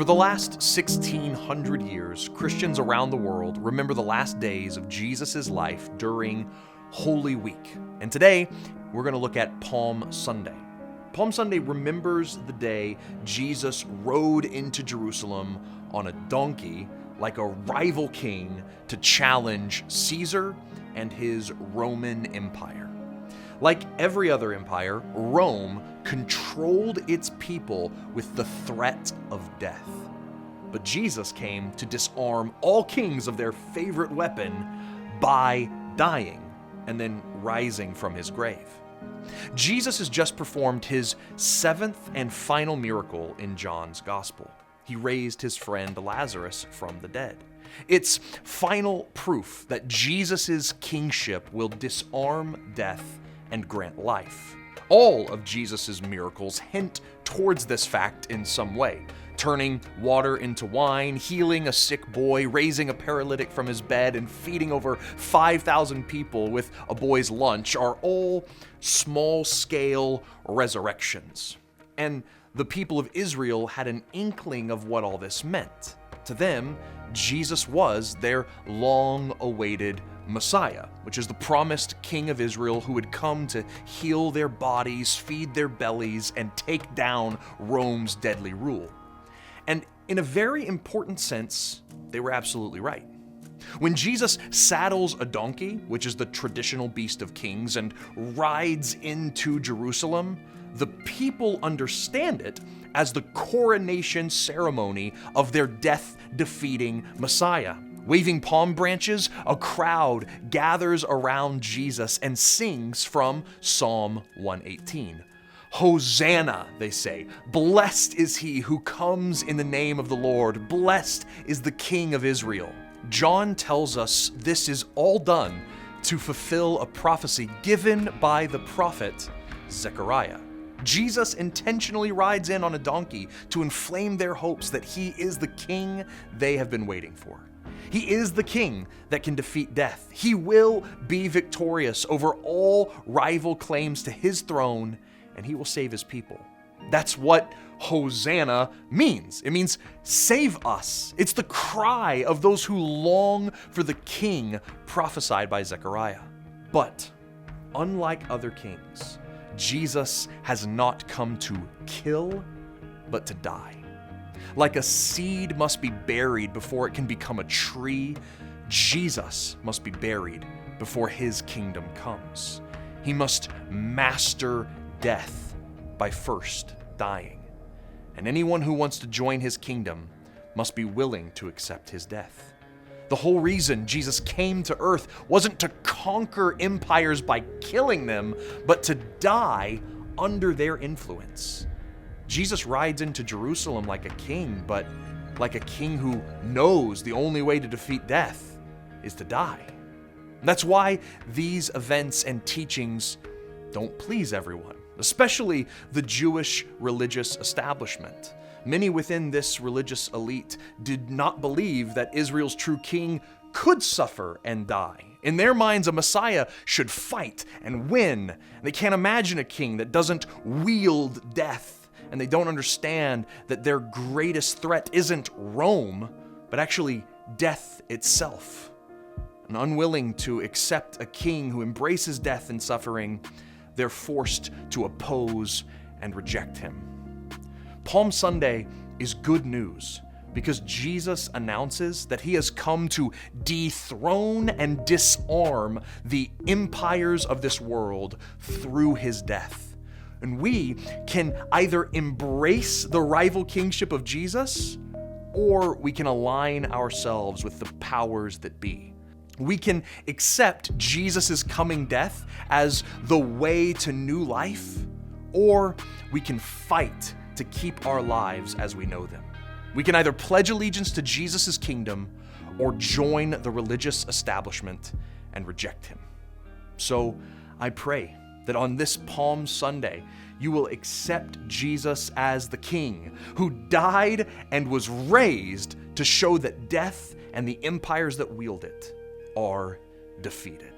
For the last 1,600 years, Christians around the world remember the last days of Jesus' life during Holy Week. And today, we're going to look at Palm Sunday. Palm Sunday remembers the day Jesus rode into Jerusalem on a donkey like a rival king to challenge Caesar and his Roman Empire. Like every other empire, Rome controlled its people with the threat of death. But Jesus came to disarm all kings of their favorite weapon by dying and then rising from his grave. Jesus has just performed his seventh and final miracle in John's Gospel. He raised his friend Lazarus from the dead. It's final proof that Jesus' kingship will disarm death and grant life. All of Jesus' miracles hint towards this fact in some way. Turning water into wine, healing a sick boy, raising a paralytic from his bed, and feeding over 5,000 people with a boy's lunch are all small-scale resurrections. And the people of Israel had an inkling of what all this meant. To them, Jesus was their long-awaited Messiah, which is the promised King of Israel who would come to heal their bodies, feed their bellies, and take down Rome's deadly rule. And in a very important sense, they were absolutely right. When Jesus saddles a donkey, which is the traditional beast of kings, and rides into Jerusalem, the people understand it as the coronation ceremony of their death-defeating Messiah. Waving palm branches, a crowd gathers around Jesus and sings from Psalm 118. Hosanna, they say. Blessed is he who comes in the name of the Lord. Blessed is the King of Israel. John tells us this is all done to fulfill a prophecy given by the prophet Zechariah. Jesus intentionally rides in on a donkey to inflame their hopes that he is the king they have been waiting for. He is the king that can defeat death. He will be victorious over all rival claims to his throne, and he will save his people. That's what Hosanna means. It means save us. It's the cry of those who long for the king prophesied by Zechariah. But unlike other kings, Jesus has not come to kill, but to die. Like a seed must be buried before it can become a tree, Jesus must be buried before his kingdom comes. He must master death by first dying. And anyone who wants to join his kingdom must be willing to accept his death. The whole reason Jesus came to earth wasn't to conquer empires by killing them, but to die under their influence. Jesus rides into Jerusalem like a king, but like a king who knows the only way to defeat death is to die. And that's why these events and teachings don't please everyone, especially the Jewish religious establishment. Many within this religious elite did not believe that Israel's true king could suffer and die. In their minds, a Messiah should fight and win. They can't imagine a king that doesn't wield death, and they don't understand that their greatest threat isn't Rome, but actually death itself. And unwilling to accept a king who embraces death and suffering, they're forced to oppose and reject him. Palm Sunday is good news because Jesus announces that he has come to dethrone and disarm the empires of this world through his death. And we can either embrace the rival kingship of Jesus, or we can align ourselves with the powers that be. We can accept Jesus' coming death as the way to new life, or we can fight to keep our lives as we know them. We can either pledge allegiance to Jesus' kingdom or join the religious establishment and reject him. So I pray that on this Palm Sunday, you will accept Jesus as the King who died and was raised to show that death and the empires that wield it are defeated.